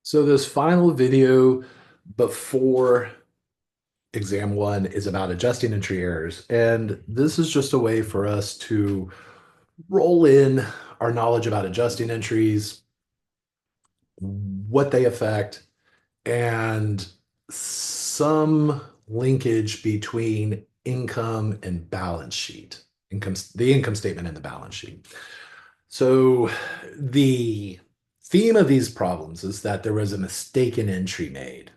So this final video before exam one is about adjusting entry errors. And this is just a way for us to roll in our knowledge about adjusting entries, what they affect, and some linkage between income and balance sheet, the income statement and the balance sheet. So the theme of these problems is that there was a mistaken entry made.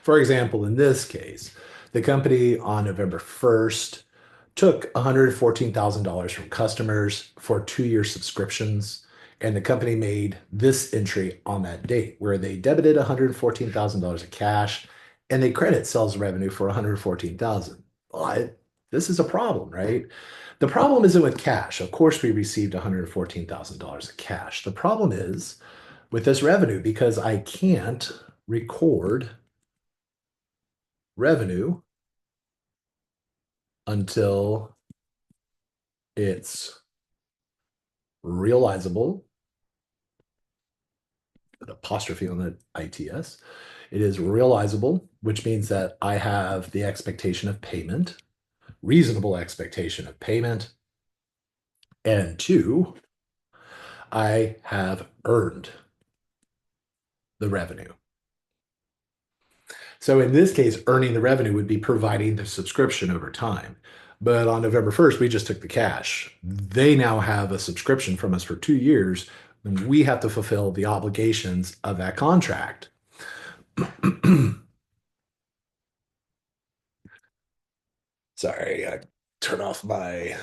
For example, in this case, the company on November 1st took $114,000 from customers for 2 year subscriptions. And the company made this entry on that date where they debited $114,000 of cash and they credit sales revenue for $114,000. Well, this is a problem, right? The problem isn't with cash. Of course, we received $114,000 of cash. The problem is with this revenue because I can't record revenue until it's realizable, an apostrophe on the ITS. It is realizable, which means that I have the expectation of payment, reasonable expectation of payment. And two, I have earned the revenue. So in this case, earning the revenue would be providing the subscription over time. But on November 1st, we just took the cash. They now have a subscription from us for 2 years, and we have to fulfill the obligations of that contract. Sorry, I turn off my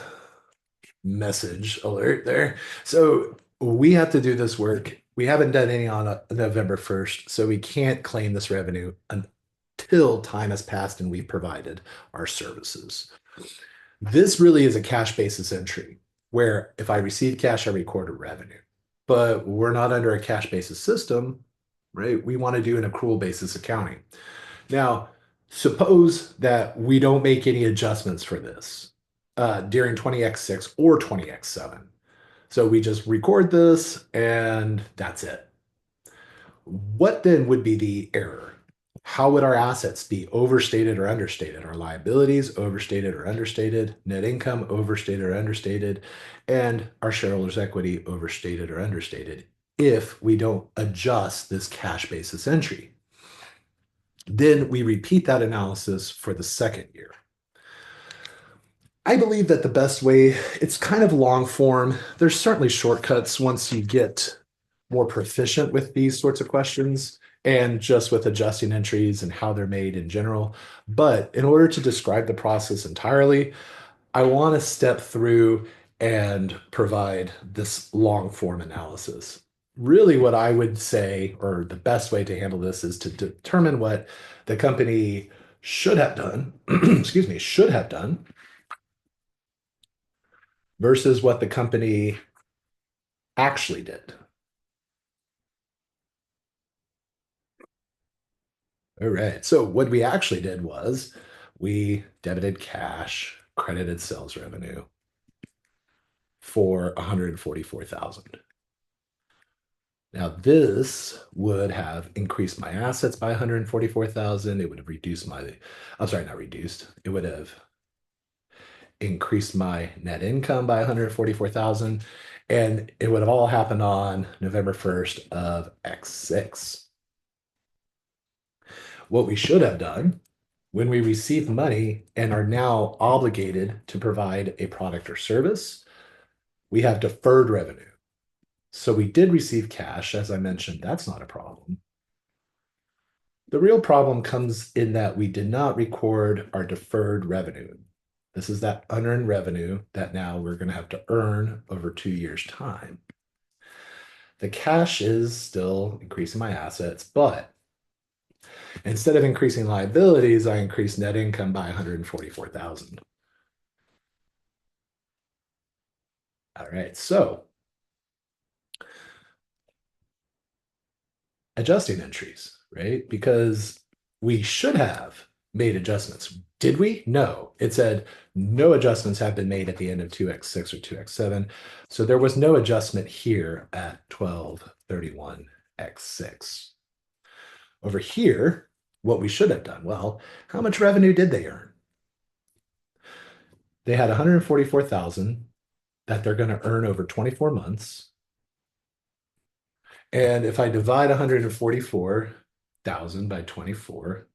message alert there. So we have to do this work. We haven't done any on November 1st, so we can't claim this revenue until time has passed and we've provided our services. This really is a cash basis entry where if I receive cash, I record a revenue. But we're not under a cash basis system, right? We want to do an accrual basis accounting. Now, suppose that we don't make any adjustments for this during 20x6 or 20x7. So we just record this and that's it. What then would be the error? How would our assets be overstated or understated? Our liabilities overstated or understated, net income overstated or understated, and our shareholders' equity overstated or understated if we don't adjust this cash basis entry. Then we repeat that analysis for the second year. I believe that the best way, it's kind of long form. There's certainly shortcuts once you get more proficient with these sorts of questions and just with adjusting entries and how they're made in general. But in order to describe the process entirely, I want to step through and provide this long form analysis. Really, what I would say, or the best way to handle this, is to determine what the company should have done, excuse me, should have done versus what the company actually did. All right. So what we actually did was we debited cash, credited sales revenue for 144,000. Now this would have increased my assets by 144,000. It would have reduced my, I'm sorry, not reduced. It would have increased my net income by 144,000. And it would have all happened on November 1st of X6. What we should have done when we receive money and are now obligated to provide a product or service, we have deferred revenue. So we did receive cash, as I mentioned, that's not a problem. The real problem comes in that we did not record our deferred revenue. This is that unearned revenue that now we're going to have to earn over 2 years' time. The cash is still increasing my assets, but instead of increasing liabilities, I increased net income by 144,000. All right, so adjusting entries, right? Because we should have made adjustments. Did we? No. It said no adjustments have been made at the end of 2x6 or 2x7. So there was no adjustment here at 1231x6. Over here, what we should have done, well, how much revenue did they earn? They had 144,000 that they're going to earn over 24 months. And if I divide 144,000 by 24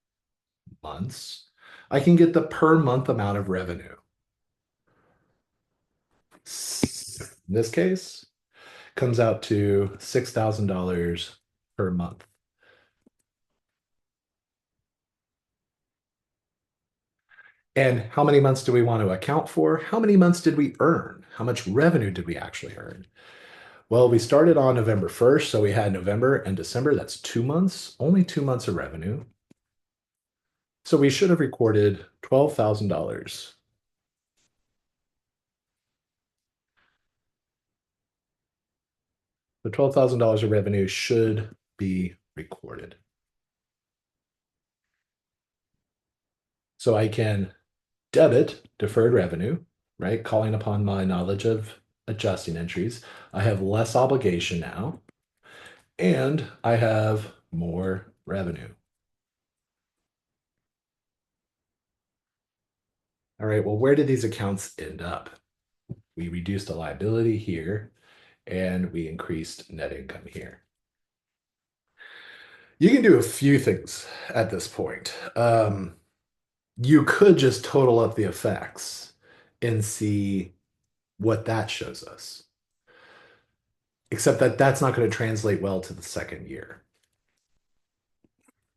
months, I can get the per month amount of revenue. In this case, comes out to $6,000 per month. And how many months do we want to account for? How many months did we earn? How much revenue did we actually earn? Well, we started on November 1st, so we had November and December. That's 2 months, only 2 months of revenue. So we should have recorded $12,000. The $12,000 of revenue should be recorded. So I can debit deferred revenue, right? Calling upon my knowledge of adjusting entries. I have less obligation now, and I have more revenue. All right, well, where did these accounts end up? We reduced a liability here, and we increased net income here. You can do a few things at this point. You could just total up the effects and see what that shows us. Except that that's not going to translate well to the second year.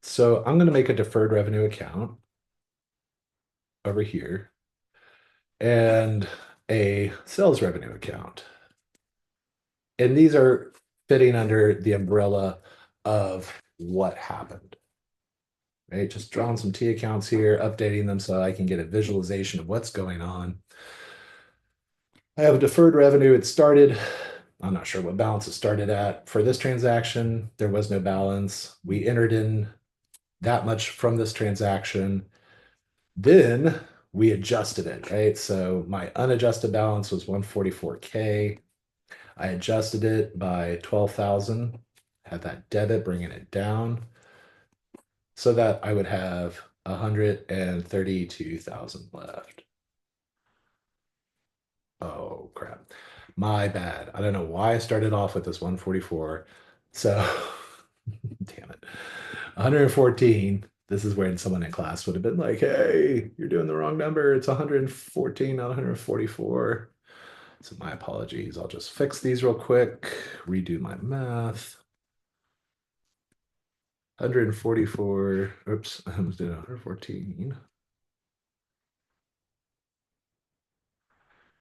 So I'm going to make a deferred revenue account over here and a sales revenue account. And these are fitting under the umbrella of what happened. Right? Just drawing some T accounts here, updating them so I can get a visualization of what's going on. I have a deferred revenue. It started, I'm not sure what balance it started at. For this transaction, there was no balance. We entered in that much from this transaction. Then we adjusted it, right? So my unadjusted balance was 144K. I adjusted it by 12,000, had that debit, bringing it down so that I would have 132,000 left. Oh, crap. My bad. I don't know why I started off with this 144. So, damn it. 114. This is when someone in class would have been like, hey, you're doing the wrong number. It's 114, not 144. So, my apologies. I'll just fix these real quick, redo my math. 144. Oops, I was doing 114.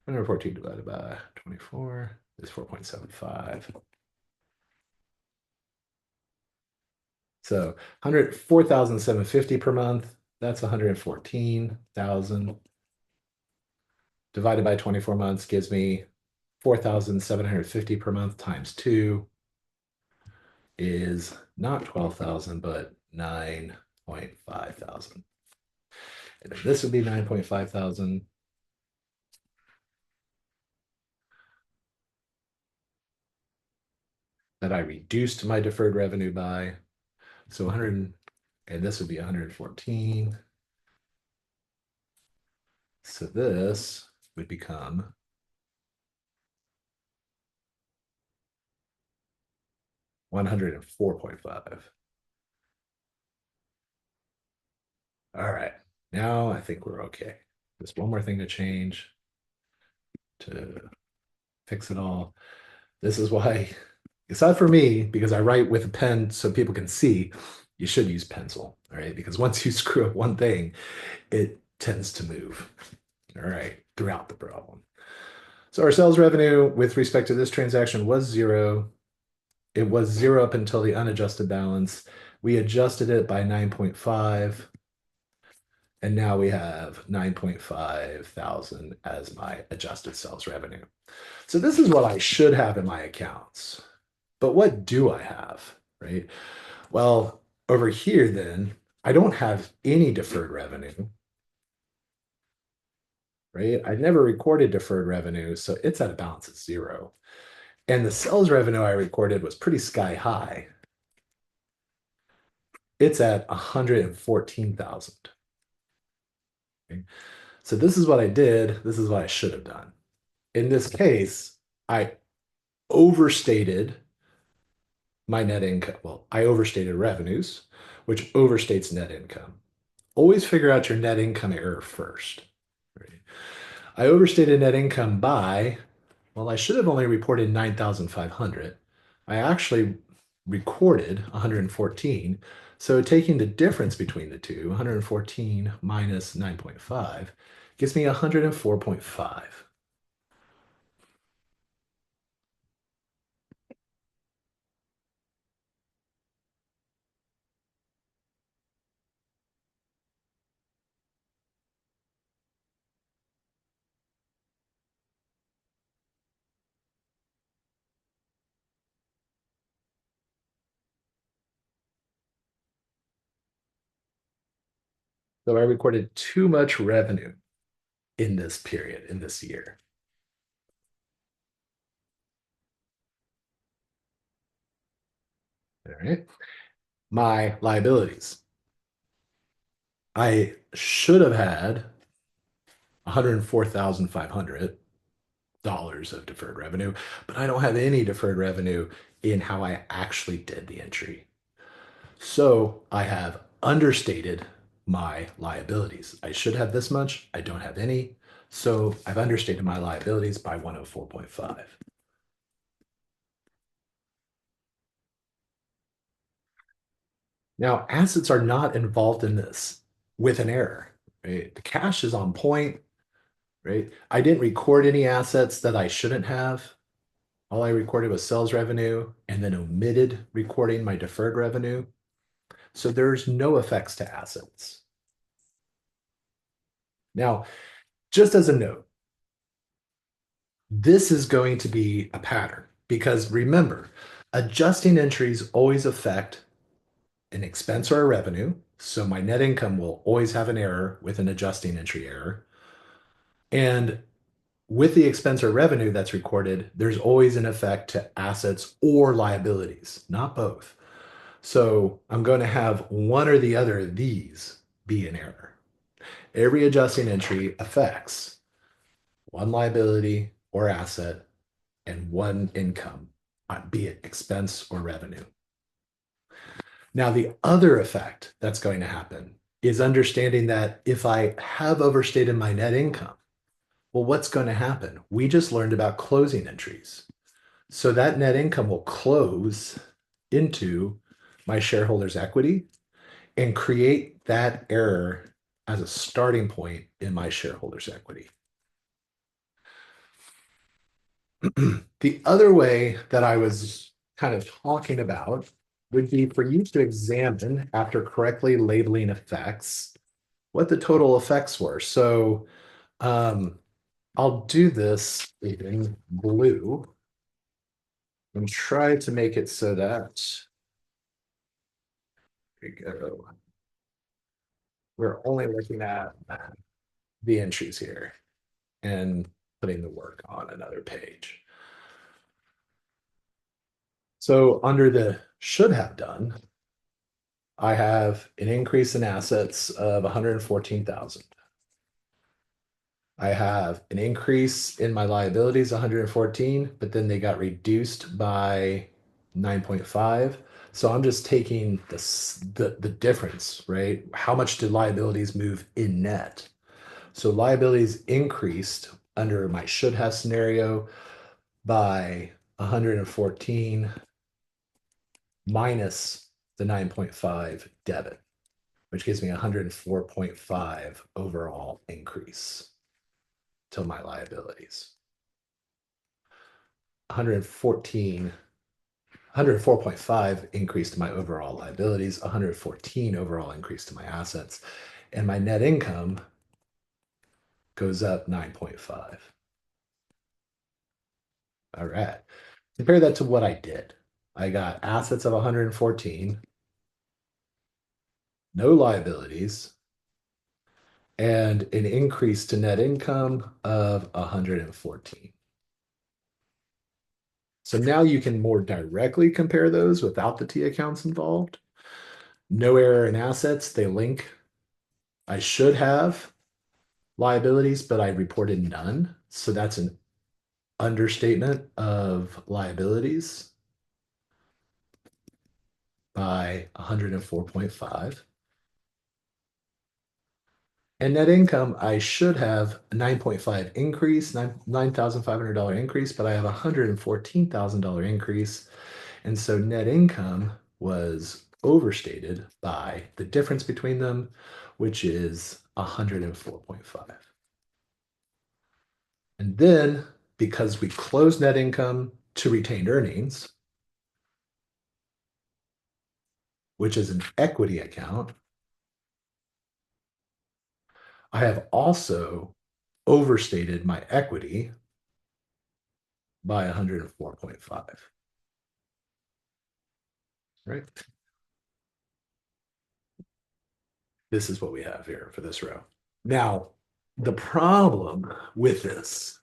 114 divided by 24 is 4.75. So 4,750 per month. That's 114,000 divided by 24 months gives me 4,750 per month times 2 is not 12,000, but 9.5 thousand. And then this would be 9.5 thousand. That I reduced my deferred revenue by. So 100, and this would be 114. So this would become 104.5. All right, now I think we're okay. Just one more thing to change to fix it all. This is why, aside for me, because I write with a pen so people can see, you should use pencil, all right? Because once you screw up one thing, it tends to move, all right, throughout the problem. So our sales revenue with respect to this transaction was zero. It was zero up until the unadjusted balance. We adjusted it by 9.5. And now we have 9.5 thousand as my adjusted sales revenue. So this is what I should have in my accounts. But what do I have, right? Well, over here then, I don't have any deferred revenue, right? I never recorded deferred revenue, so it's at a balance of zero. And the sales revenue I recorded was pretty sky high. It's at 114,000. Okay. So this is what I did. This is what I should have done. In this case, I overstated my net income. Well, I overstated revenues, which overstates net income. Always figure out your net income error first. Right? I overstated net income by, well, I should have only reported 9,500. I actually recorded 114. So taking the difference between the two, 114 minus 9.5, gives me 104.5. So I recorded too much revenue in this period, in this year. All right. My liabilities. I should have had $104,500 of deferred revenue, but I don't have any deferred revenue in how I actually did the entry. So I have understated my liabilities. I should have this much. I don't have any. So I've understated my liabilities by 104.5. Now, assets are not involved in this with an error, right? The cash is on point, right? I didn't record any assets that I shouldn't have. All I recorded was sales revenue and then omitted recording my deferred revenue. So there's no effects to assets. Now, just as a note, this is going to be a pattern because remember, adjusting entries always affect an expense or a revenue. So my net income will always have an error with an adjusting entry error. And with the expense or revenue that's recorded, there's always an effect to assets or liabilities, not both. So I'm going to have one or the other of these be an error. Every adjusting entry affects one liability or asset and one income, be it expense or revenue. Now, the other effect that's going to happen is understanding that if I have overstated my net income, well, what's going to happen? We just learned about closing entries. So that net income will close into my shareholders' equity and create that error as a starting point in my shareholders' equity. The other way that I was kind of talking about would be for you to examine, after correctly labeling effects, what the total effects were. So I'll do this in blue and try to make it so that we go. We're only looking at the entries here and putting the work on another page. So under the should have done, I have an increase in assets of 114,000. I have an increase in my liabilities, 114, but then they got reduced by 9.5. So I'm just taking the difference, right? How much did liabilities move in net? So liabilities increased under my should have scenario by 114 minus the 9.5 debit, which gives me 104.5 overall increase to my liabilities. 114, 104.5 increase to my overall liabilities, 114 overall increase to my assets, and my net income goes up 9.5. All right. Compare that to what I did. I got assets of 114, no liabilities, and an increase to net income of 114. So now you can more directly compare those without the T accounts involved. No error in assets, they link. I should have liabilities, but I reported none. So that's an understatement of liabilities by 104.5. And net income, I should have a 9.5 increase, $9,500 increase, but I have a $114,000 increase. And so net income was overstated by the difference between them, which is 104.5. And then because we closed net income to retained earnings, which is an equity account, I have also overstated my equity by 104.5, right? This is what we have here for this row. Now, the problem with this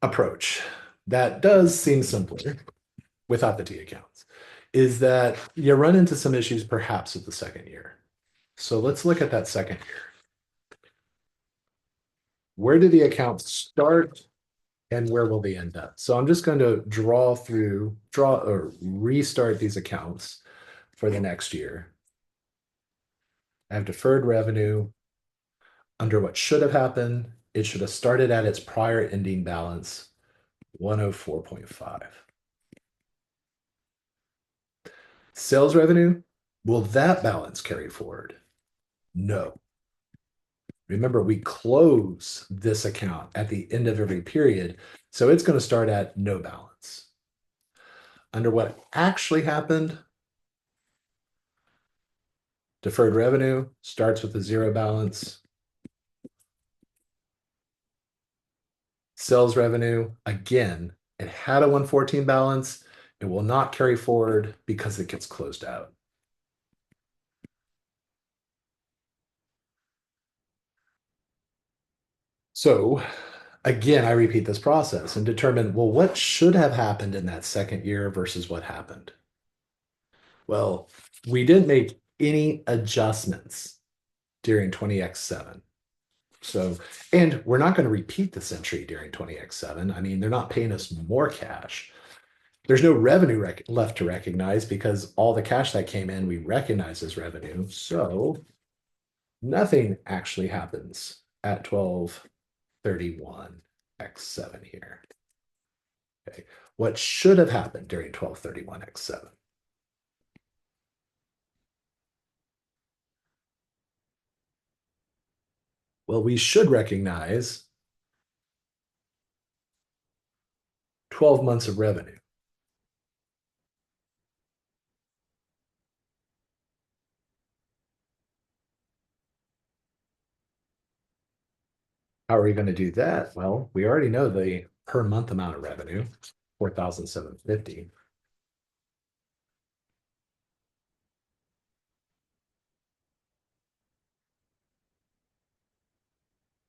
approach that does seem simpler without the T accounts is that you run into some issues perhaps with the second year. So let's look at that second year. Where do the accounts start and where will they end up? So I'm just going to draw or restart these accounts for the next year. I have deferred revenue under what should have happened. It should have started at its prior ending balance, 104.5. Sales revenue, will that balance carry forward? No. Remember, we close this account at the end of every period, so it's going to start at no balance. Under what actually happened, deferred revenue starts with a zero balance. Sales revenue, again, it had a 114 balance. It will not carry forward because it gets closed out. So again, I repeat this process and determine, well, what should have happened in that second year versus what happened? Well, we didn't make any adjustments during 20x7. So, and we're not going to repeat this entry during 20x7. I mean, they're not paying us more cash. There's no revenue left to recognize because all the cash that came in, we recognize as revenue. So nothing actually happens at 1231 x7 here. Okay. What should have happened during 1231 x7? Well, we should recognize 12 months of revenue. How are we going to do that? Well, we already know the per month amount of revenue, 4,750.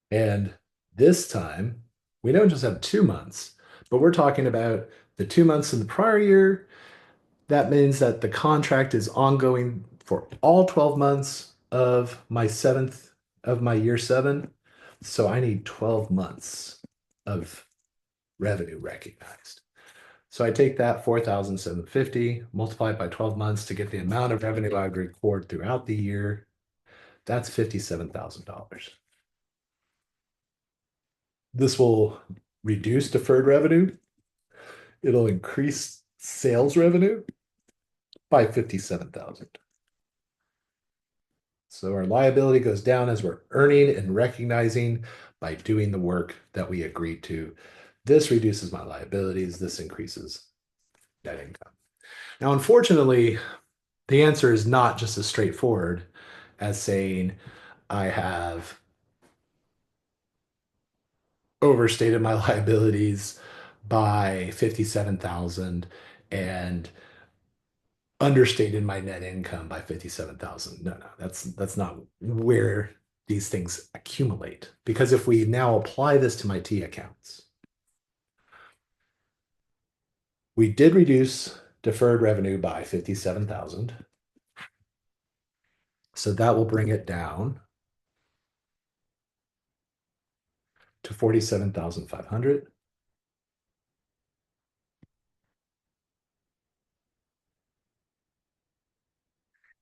And this time, we don't just have 2 months, but we're talking about the 2 months in the prior year. That means that the contract is ongoing for all 12 months of my year seven. So I need 12 months of revenue recognized. So I take that 4,750, multiply it by 12 months to get the amount of revenue I would record throughout the year. That's $57,000. This will reduce deferred revenue. It'll increase sales revenue by 57,000. So our liability goes down as we're earning and recognizing by doing the work that we agreed to. This reduces my liabilities. This increases net income. Now, unfortunately, the answer is not just as straightforward as saying I have overstated my liabilities by 57,000 and understated my net income by 57,000. No, that's not where these things accumulate. Because if we now apply this to my T accounts, we did reduce deferred revenue by 57,000. So that will bring it down to 47,500.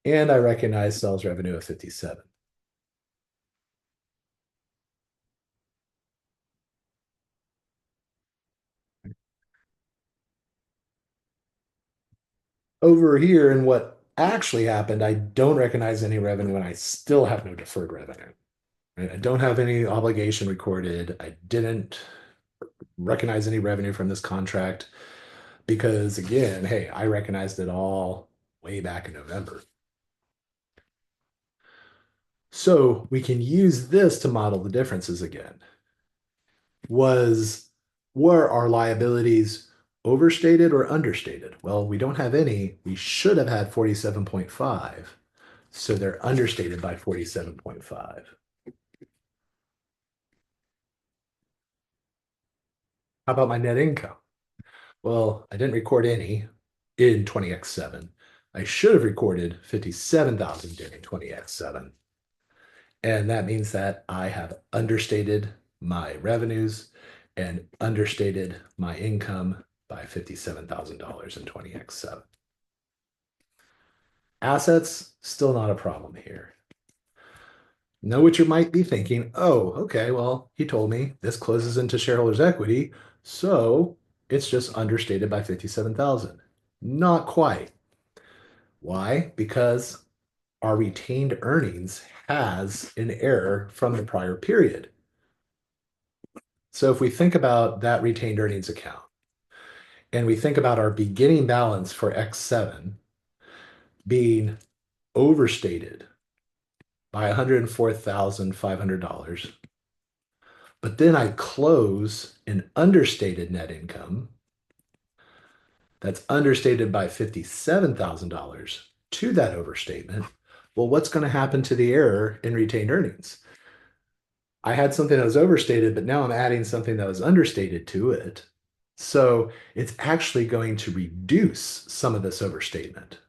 And I recognize sales revenue of 57. Over here, and what actually happened, I don't recognize any revenue and I still have no deferred revenue. Right? I don't have any obligation recorded. I didn't recognize any revenue from this contract because, again, hey, I recognized it all way back in November. So we can use this to model the differences again. Was were our liabilities overstated or understated? Well, we don't have any. We should have had 47.5. So they're understated by 47.5. How about my net income? Well, I didn't record any in 20x7. I should have recorded 57,000 during 20x7. And that means that I have understated my revenues and understated my income by $57,000 in 20x7. Assets, still not a problem here. Know what you might be thinking. Oh, okay, well, he told me this closes into shareholders' equity, so it's just understated by 57,000. Not quite. Why? Because our retained earnings has an error from the prior period. So if we think about that retained earnings account and we think about our beginning balance for X7 being overstated by $104,500, but then I close an understated net income that's understated by $57,000 to that overstatement, well, what's going to happen to the error in retained earnings? I had something that was overstated, but now I'm adding something that was understated to it. So it's actually going to reduce some of this overstatement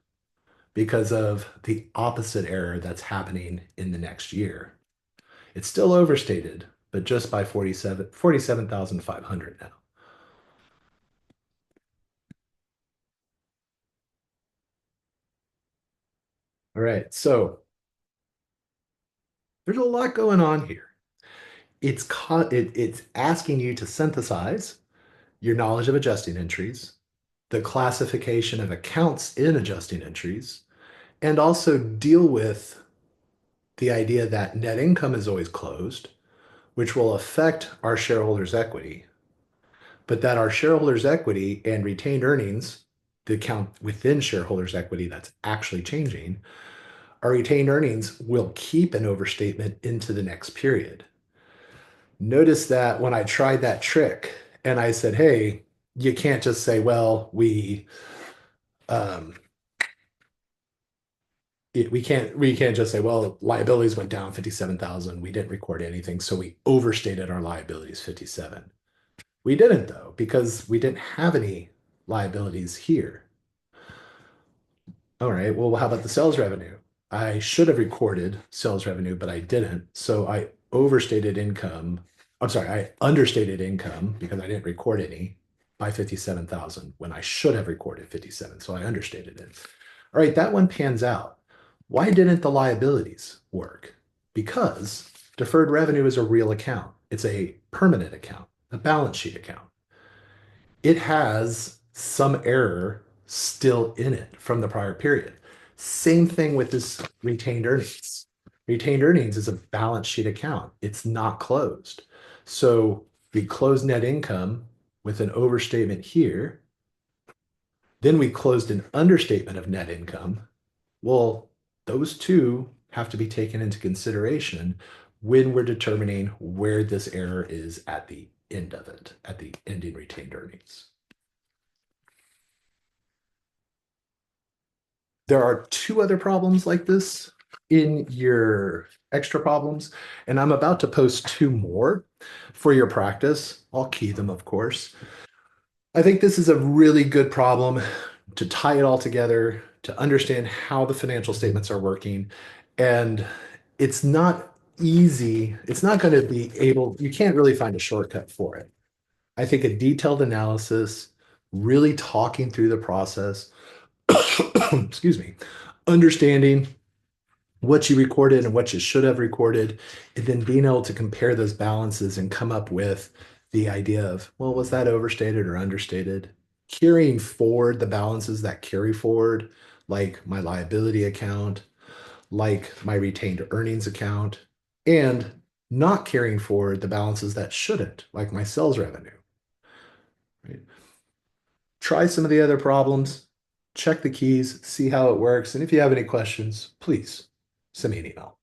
because of the opposite error that's happening in the next year. It's still overstated, but just by 47,500 now. All right, so there's a lot going on here. It's asking you to synthesize your knowledge of adjusting entries, the classification of accounts in adjusting entries, and also deal with the idea that net income is always closed, which will affect our shareholders' equity, but that our shareholders' equity and retained earnings, the account within shareholders' equity that's actually changing, our retained earnings will keep an overstatement into the next period. Notice that when I tried that trick and I said, hey, you can't just say, well, um, we can't just say, well, liabilities went down 57,000. We didn't record anything, so we overstated our liabilities 57. We didn't though, because we didn't have any liabilities here. All right, well, how about the sales revenue? I should have recorded sales revenue, but I didn't. So I overstated income. I'm sorry, I understated income because I didn't record any by 57,000 when I should have recorded 57. So I understated it. All right, that one pans out. Why didn't the liabilities work? Because deferred revenue is a real account. It's a permanent account, a balance sheet account. It has some error still in it from the prior period. Same thing with this retained earnings. Retained earnings is a balance sheet account. It's not closed. So we closed net income with an overstatement here. Then we closed an understatement of net income. Well, those two have to be taken into consideration when we're determining where this error is at the end of it, at the ending retained earnings. There are two other problems like this in your extra problems, and I'm about to post two more for your practice. I'll key them, of course. I think this is a really good problem to tie it all together, to understand how the financial statements are working, And it's not easy. It's not going to be able, you can't really find a shortcut for it. I think a detailed analysis, really talking through the process, excuse me, understanding what you recorded and what you should have recorded, and then being able to compare those balances and come up with the idea of, well, was that overstated or understated? Carrying forward the balances that carry forward, like my liability account, like my retained earnings account, and not carrying forward the balances that shouldn't, like my sales revenue. Right? Try some of the other problems, check the keys, see how it works. And if you have any questions, please send me an email.